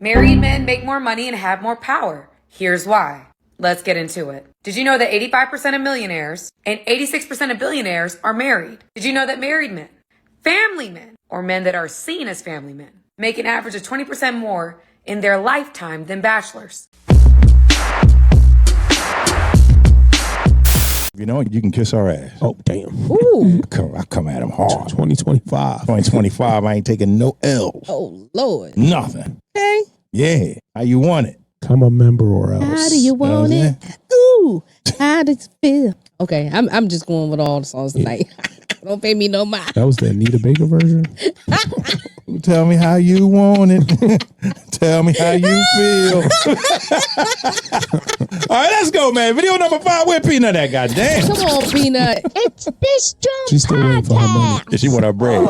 Married men make more money and have more power. Here's why. Let's get into it. Did you know that 85% of millionaires and 86% of billionaires are married? Did you know that married men, family men, or men that are seen as family men, make an average of 20% more in their lifetime than bachelors? You know, you can kiss our ass. Oh, damn. Ooh. I come at him hard. 2025. 2025, I ain't taking no L's. Oh, Lord. Nothing. Okay. Yeah. How you want it? Come a member or else. How do you want it? Ooh. How does it feel? Okay, I'm just going with all the songs tonight. Don't pay me no mind. That was the Anita Baker version. Tell me how you want it. Tell me how you feel. All right, let's go, man. Video number 5. Where Peanut at, goddamn? Come on, Peanut. It's this drum. She's still waiting for her money. She want her bread.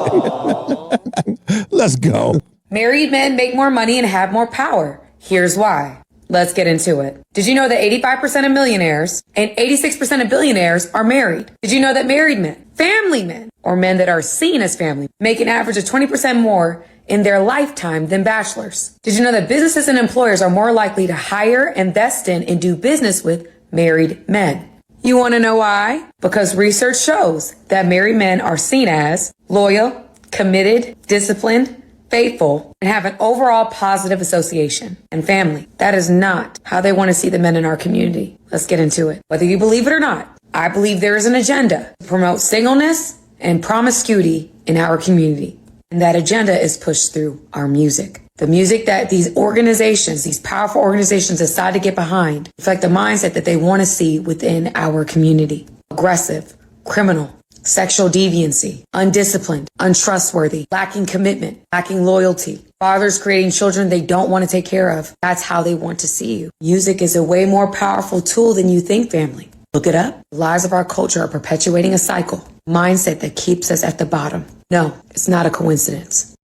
Let's go. Married men make more money and have more power. Here's why. Let's get into it. Did you know that 85% of millionaires and 86% of billionaires are married? Did you know that married men, family men, or men that are seen as family, make an average of 20% more in their lifetime than bachelors? Did you know that businesses and employers are more likely to hire, invest in, and do business with married men? You want to know why? Because research shows that married men are seen as loyal, committed, disciplined, faithful, and have an overall positive association and family. That is not how they want to see the men in our community. Let's get into it. Whether you believe it or not, I believe there is an agenda to promote singleness and promiscuity in our community. And that agenda is pushed through our music. The music that these organizations, these powerful organizations decide to get behind, reflect the mindset that they want to see within our community. Aggressive, criminal, sexual deviancy, undisciplined, untrustworthy, lacking commitment, lacking loyalty, fathers creating children they don't want to take care of. That's how they want to see you. Music is a way more powerful tool than you think, family. Look it up. The lies of our culture are perpetuating a cycle, mindset that keeps us at the bottom. No, it's not a coincidence.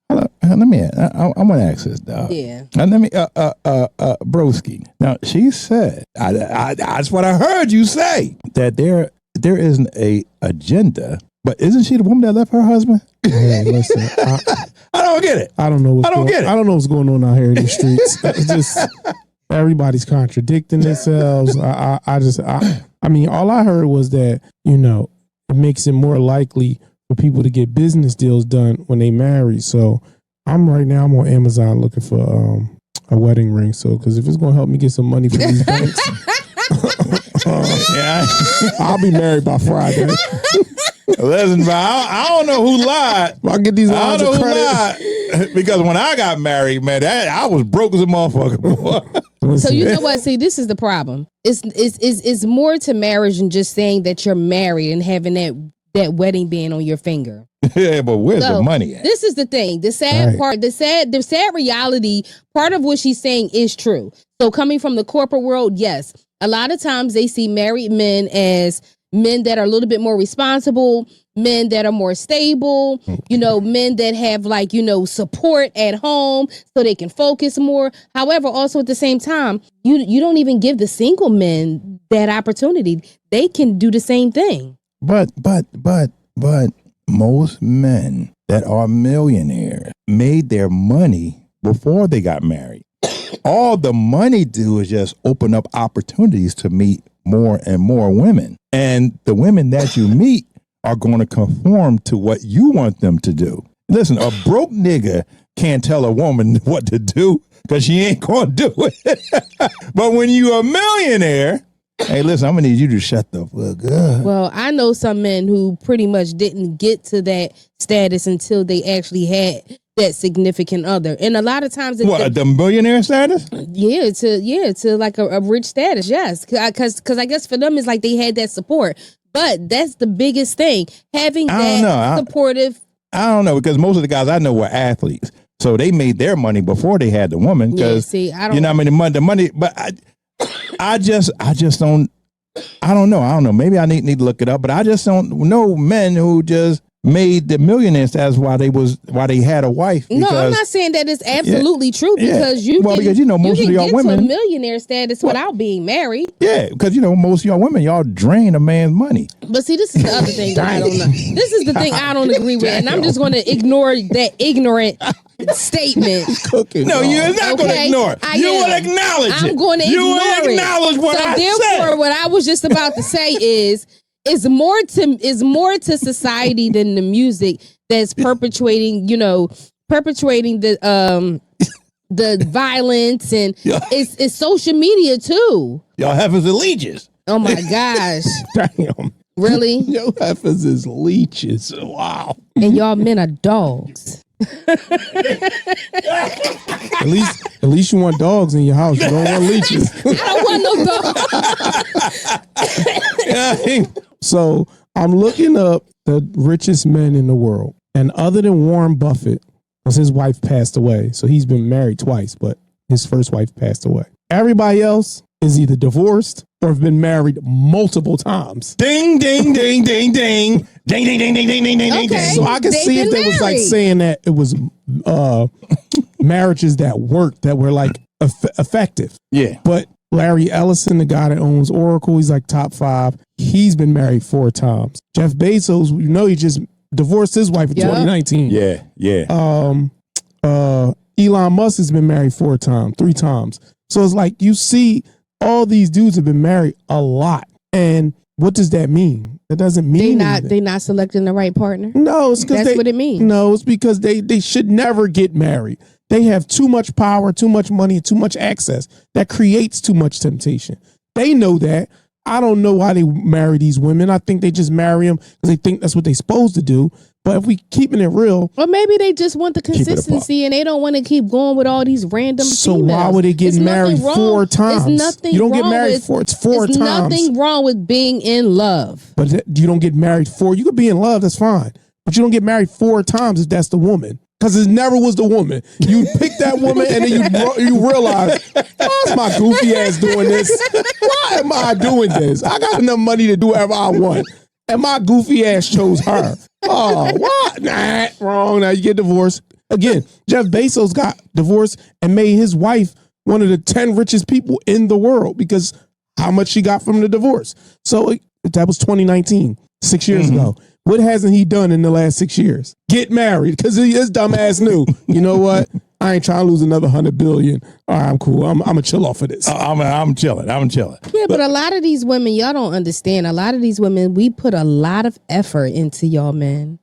Let me, I want to ask this, dog. Yeah. Let me, broski. Now, she said, that's what I heard you say, that there isn't a agenda, but isn't she the woman that left her husband? Hey, listen, I don't get it. I don't know. I don't get it. I don't know what's going on out here in the streets. It's just everybody's contradicting themselves. I mean, all I heard was that, you know, it makes it more likely for people to get business deals done when they marry. So I'm on Amazon looking for a wedding ring. So, because if it's going to help me get some money for these banks, Yeah. I'll be married by Friday. Listen, bro, I don't know who lied. I'll get these lines of credit. Lied. Because when I got married, man, I was broke as a motherfucker. So you know what? See, this is the problem. It's more to marriage than just saying that you're married and having that wedding band on your finger. Yeah, but where's the money at? This is the thing. The sad part, the sad reality, part of what she's saying is true. So coming from the corporate world, yes, a lot of times they see married men as men that are a little bit more responsible, men that are more stable, you know, men that have like, you know, support at home so they can focus more. However, also at the same time, you don't even give the single men that opportunity. They can do the same thing. But most men that are millionaires made their money before they got married. All the money do is just open up opportunities to meet more and more women. And the women that you meet are going to conform to what you want them to do. Listen, a broke nigga can't tell a woman what to do because she ain't going to do it. But when you a millionaire, hey, listen, I'm going to need you to shut the fuck up. Well, I know some men who pretty much didn't get to that status until they actually had that significant other. And a lot of times... the millionaire status? Yeah, to like a rich status, yes. Because I guess for them, it's like they had that support. But that's the biggest thing. Having supportive... I don't know, because most of the guys I know were athletes. So they made their money before they had the woman. Yeah, see, I don't... You know, I mean, the money... But I just don't... I don't know. Maybe I need to look it up, but I just don't know men who just made the millionaires. That's why they had a wife. No, I'm not saying that it's absolutely true because because most of y'all women to a millionaire status without being married. Yeah, because most of y'all women, y'all drain a man's money. But see, this is the other thing that I don't know. This is the thing I don't agree with, and I'm just going to ignore that ignorant statement. No, you're not going to ignore it. You will acknowledge it. I'm going to ignore it. You will acknowledge what I said. Therefore, what I was just about to say is more to society than the music that's perpetuating the violence, and it's social media too. Y'all heifers are leeches. Oh my gosh. Damn. Really? Yo heifers is leeches. Wow. And y'all men are dogs. At least you want dogs in your house. You don't want leeches. I don't want no dogs. So I'm looking up the richest men in the world. And other than Warren Buffett, because his wife passed away. So he's been married twice, but his first wife passed away. Everybody else is either divorced or have been married multiple times. Ding, ding, ding, ding, ding. Ding, ding, ding, ding, ding, ding, ding, ding. So I can see if they was like saying that it was marriages that worked, that were like effective. Yeah. But Larry Ellison, the guy that owns Oracle, he's like top 5. He's been married 4 times. Jeff Bezos, he just divorced his wife in 2019. Yeah, yeah. Elon Musk has been married 3 times. So it's like you see all these dudes have been married a lot. And what does that mean? That doesn't mean they not selecting the right partner. No, it's because that's what it means. No, it's because they should never get married. They have too much power, too much money, too much access. That creates too much temptation. They know that. I don't know why they marry these women. I think they just marry them because they think that's what they're supposed to do. But if we keeping it real, or maybe they just want the consistency and they don't want to keep going with all these random. So females. Why would they get married 4 times? It's nothing. You don't get married it's 4 times. Nothing wrong with being in love. But you don't get married 4. You could be in love. That's fine. But you don't get married 4 times if that's the woman. Because it never was the woman. You pick that woman and then you realize, why is my goofy ass doing this? Why am I doing this? I got enough money to do whatever I want. And my goofy ass chose her. Oh, what? Nah, wrong. Now you get divorced. Again, Jeff Bezos got divorced and made his wife one of the 10 richest people in the world because how much she got from the divorce. So that was 2019, 6 years ago. What hasn't he done in the last 6 years? Get married, because his dumb ass knew. You know what? I ain't trying to lose another $100 billion. All right, I'm cool. I'm gonna chill off of this. I'm chilling. Yeah, but a lot of these women, y'all don't understand. A lot of these women, we put a lot of effort into y'all men,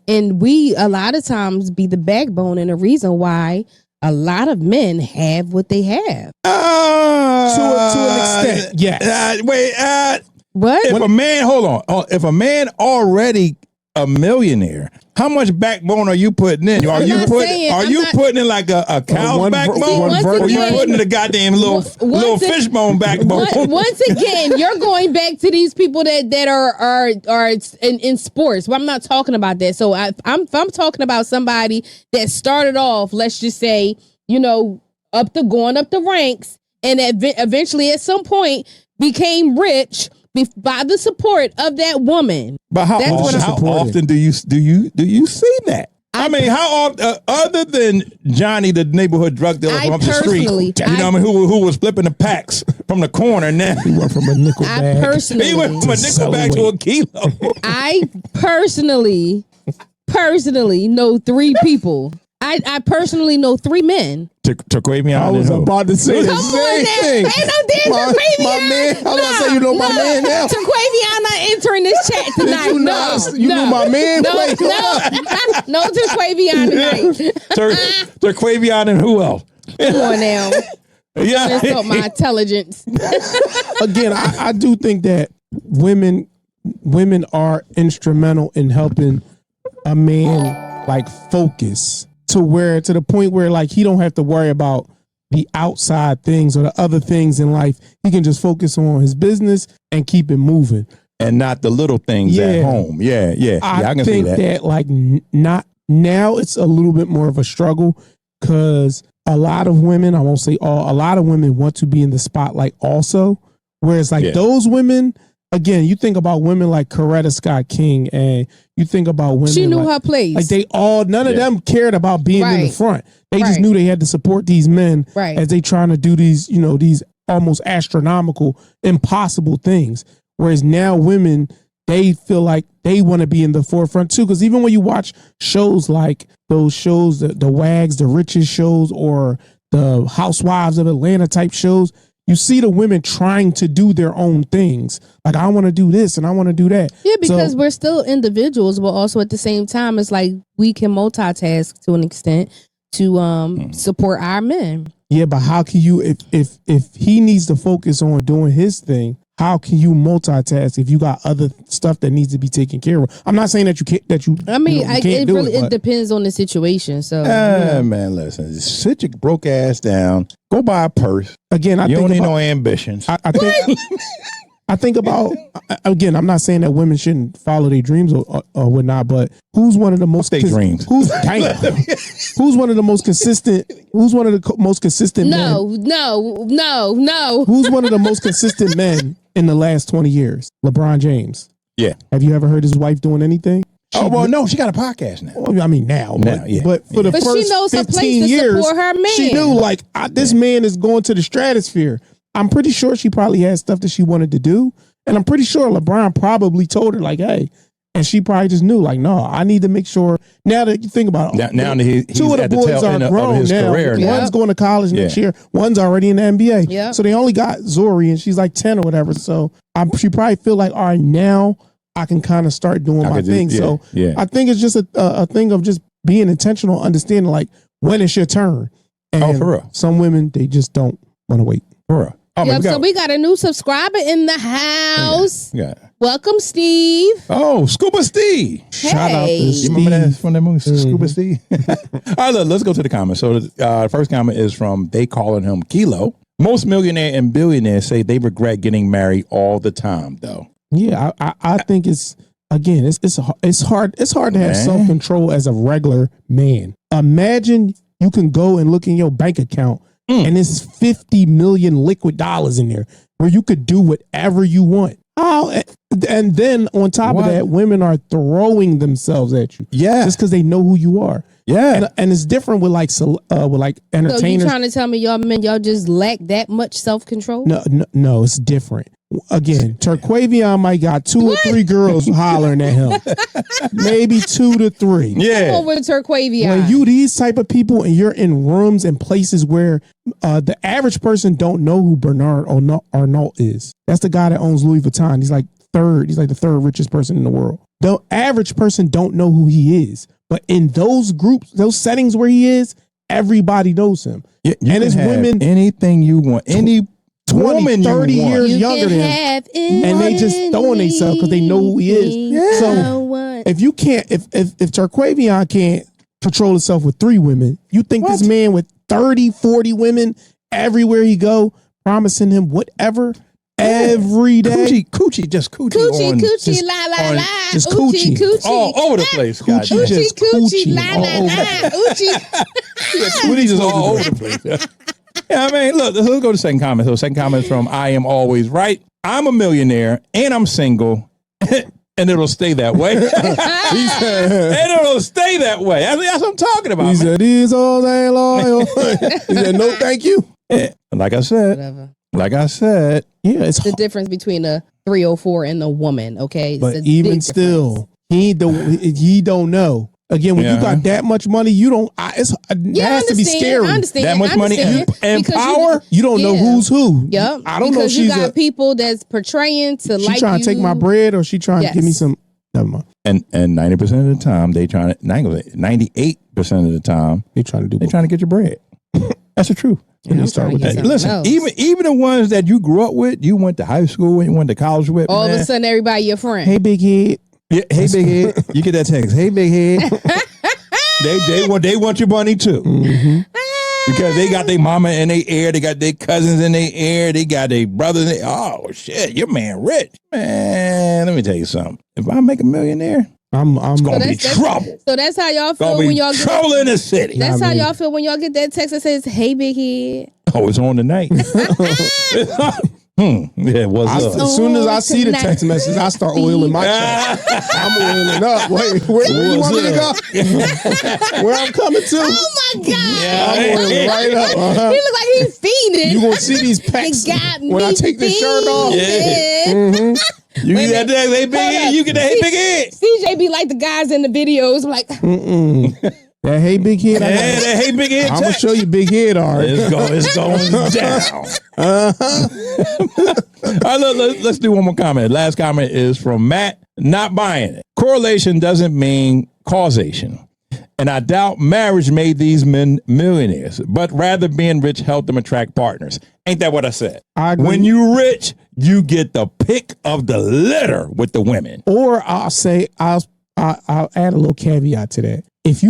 and we a lot of times be the backbone and the reason why a lot of men have what they have. To an extent, yes. What? If a man, hold on. If a man already a millionaire, how much backbone are you putting in? Are you putting in like a cow's backbone? Or you putting in the goddamn little fishbone backbone? Once again, you're going back to these people that are in sports. Well, I'm not talking about that. So I'm talking about somebody that started off, let's just say, going up the ranks, and eventually at some point became rich by the support of that woman. But how often do you see that? I mean, how often, other than Johnny, the neighborhood drug dealer from up the street, who was flipping the packs from the corner? Now he went from a nickel bag. He went from a nickel bag to a kilo. I personally know 3 people. I personally know 3 men. Traquavion. I was about to say the same thing. Ain't no damn Traquavion. My man. I was about to say you know my man now. Traquavion not entering this chat tonight. You knew my man. No Traquavion tonight. Traquavion and who else? Come on now. Yeah. Insult my intelligence. Again, I do think that women are instrumental in helping a man like focus to the point where like he don't have to worry about the outside things or the other things in life. He can just focus on his business and keep it moving. And not the little things at home. Yeah. I can think see that like not now it's a little bit more of a struggle because a lot of women, I won't say all, a lot of women want to be in the spotlight also. Whereas like those women, again, you think about women like Coretta Scott King, and you think about women. She knew like, her place. Like they all, none of them cared about being in the Right. front. They just Right. knew they had to support these men Right. as they trying to do these, these almost astronomical, impossible things. Whereas now women, they feel like they want to be in the forefront too. Because even when you watch shows like those shows, the WAGs, the Richest shows, or the Housewives of Atlanta type shows, you see the women trying to do their own things. Like, I want to do this and I want to do that. Yeah, because So- we're still individuals, but also at the same time, it's like we can multitask to an extent to support our men. Yeah, but how can you, if he needs to focus on doing his thing, how can you multitask if you got other stuff that needs to be taken care of? I'm not saying that you can't, I mean, you can't it do really it, it depends on the situation. So, Man, listen, sit your broke ass down. Go buy a purse. again, I You think don't need about, no ambitions. I think about, again, I'm not saying that women shouldn't follow their dreams or whatnot, but who's one of the most Fuck their dreams. Who's one of the most consistent? Who's one of the most consistent men? no. Who's one of the most consistent men in the last 20 years? LeBron James. Yeah. Have you ever heard his wife doing anything? Oh, well, no, she got a podcast now. Well, I mean, now, yeah. but for the But she first knows her 15 place to years, support her man. she knew like this man is going to the stratosphere. I'm pretty sure she probably had stuff that she wanted to do, and I'm pretty sure LeBron probably told her like, "Hey," and she probably just knew like, "No, I need to make sure." Now that you think about it, Now that he's two of the at the boys tail are end of grown his now. career now. One's going to college next Yeah. year. One's already in the NBA. Yeah. So they only got Zori, and she's like 10 or whatever. So she probably feel like, all right, now I can kind of start doing my thing. So I think it's just a thing of just being intentional, understanding like when it's your turn. And for real. some women, they just don't want to wait. For real. Oh, Yep, so we got a new subscriber in the house. Yeah. Welcome, Steve. Oh, Scuba Steve. Shout out to Hey. Steve. You remember that from that movie, Scuba Steve? All right, let's go to the comments. So the first comment is from they calling him Kilo. Most millionaires and billionaires say they regret getting married all the time, though. Yeah, I think it's again, it's hard to have Man. self-control as a regular man. Imagine you can go and look in your bank account and there's 50 million liquid dollars in there where you could do whatever you want. And then on top of that, women are throwing themselves at you. Yeah. Just because they know who you are. Yeah. And it's different with like So entertainers. you trying to tell me y'all just lack that much self-control? No, it's different. Again, Turquavion might got 2 or 3 girls hollering at him. Maybe 2 to 3. Yeah. Over Turquavion. When you these type of people and you're in rooms and places where the average person don't know who Bernard Arnault is. That's the guy that owns Louis Vuitton. He's like the third richest person in the world. The average person don't know who he is. But in those groups, those settings where he is, everybody knows him. You and it's can have women anything you want. Any 20, woman 30 you want. years You younger can than him. have And they just throwing themselves because they know who he is. So if you can't, if Turquavion can't control himself with 3 women, you think this man with 30, 40 women everywhere he go, promising him whatever every day. Coochie, Coochie, la la la. just Oochie, coochie. all over the place. Coochie, goddamn. just Coochie, la all la over. la. Oochie. Coochie just all over the place. Yeah, I mean, look, let's go to the second comment. So, second comment is from I Am Always Right. I'm a millionaire and I'm single, and it'll stay that way. He said, and it'll stay that way. That's what I'm talking about. He said, "These all ain't loyal." He said, "No, thank you." Like I said, yeah, it's The difference between a 304 and a woman, okay? It's but a even big still, he don't know. Again, when you got that much money, you don't. It has to be scary. I understand. That much money and Because power. You don't know who's who. Yep. I don't know if because you she's got people that's portraying to she like trying you. to take my bread or she trying to give me Yes. some. Never mind. And 90% of the time, they trying to 98% of the time, They trying to do. they trying to get your bread. That's the truth. And they start with trying that. to get Listen, else. even the ones that you grew up with, you went to high school and you went to college with. All man. of a sudden, everybody your friend. Hey, big head. Yeah, hey big head, you get that text. Hey big head, they want your money too, because they got their mama in their ear, they got their cousins in their ear, they got their brothers. Oh shit, your man rich, man. Let me tell you something. If I make $1 million, I'm gonna be trouble. So that's how y'all feel Gonna when be y'all trouble in the city. That's I how mean- y'all feel when y'all get that text that says, "Hey, big head." Oh, it's on tonight. Yeah, what's up? As soon as I see the tonight. text message, I start oiling my chest. I'm oiling up. Wait, where you want me to go? Where I'm coming to? Oh my God. I'm oiling right up. He look like he's fiending. You gonna see these pecs got when I me take this shirt off? fiending. You get that hey big Hold head, up. you get that hey big head. CJ be like the guys in the videos, like, That hey big head. Yeah, that hey big head. I'm gonna show you big head art. It's going down. All right, let's do one more comment. Last comment is from Matt. Not buying it. Correlation doesn't mean causation. And I doubt marriage made these men millionaires, but rather being rich helped them attract partners. Ain't that what I said? I agree. When you rich, you get the pick of the litter with the women. Or I'll say I'll add a little caveat to that. If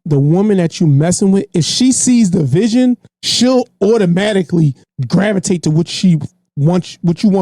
the woman that you messing with, if she sees the vision, she'll automatically gravitate to what you want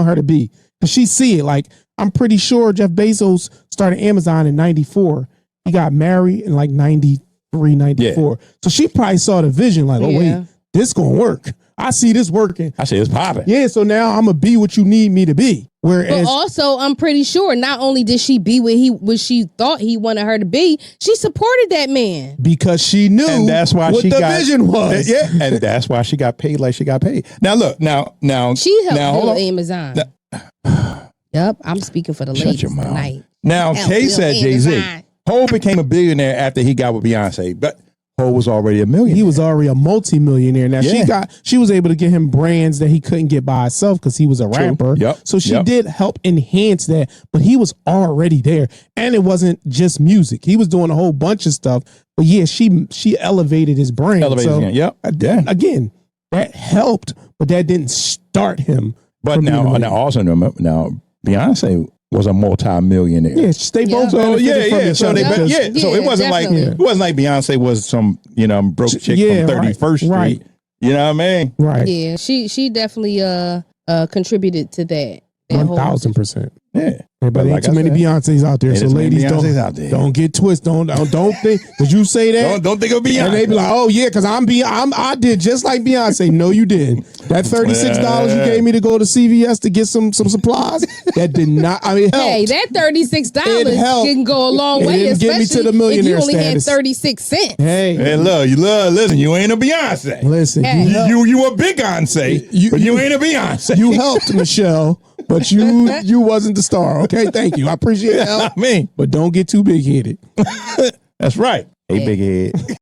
her to be. Cause she see it. Like, I'm pretty sure Jeff Bezos started Amazon in 94. He got married in like 93, 94. Yeah. So she probably saw the vision like, oh wait, this gonna work. I see this working. I see it's popping. Yeah, so now I'm gonna be what you need me to be. Whereas, but also, I'm pretty sure not only did she be what she thought he wanted her to be, she supported that man because she knew, and that's why what she the got, vision was. Yeah, and that's why she got paid like she got paid. Now look, now she helped now, build Amazon. Yep, I'm speaking for the ladies tonight. Now, Kay said Jay-Z. Ho became a billionaire after he got with Beyonce, but Ho was already a millionaire. He was already a multi-millionaire. Now she was able to get him brands that he couldn't get by himself because he was a rapper. Yep. So she did help enhance that, but he was already there. And it wasn't just music. He was doing a whole bunch of stuff. But yeah, she elevated his brand. Again, that helped, but that didn't start him. But now also now Beyonce was a multi-millionaire. Yeah, they both benefited from each other. So it wasn't like Beyonce was some broke chick from 31st Street. Right. You know what I mean? Right. Yeah, she definitely contributed to that. 1,000%. Yeah. But ain't too many Beyonces out there. So ladies, don't get twisted. Don't think. Did you say that? Don't think of Beyonce. And they be like, oh yeah, because I did just like Beyonce. No, you did. That $36 you gave me to go to CVS to get some supplies, that did not. I mean, it helped. Hey, that $36 can go a long way. Didn't get me to the millionaire if you only status. had 36 cents. Hey, listen, you ain't a Beyonce. Listen, you a big Beyonce, but you ain't a Beyonce. You helped, Michelle, but you wasn't the star. Okay, thank you. I appreciate that. I mean, but don't get too big headed. That's right. Hey, big head.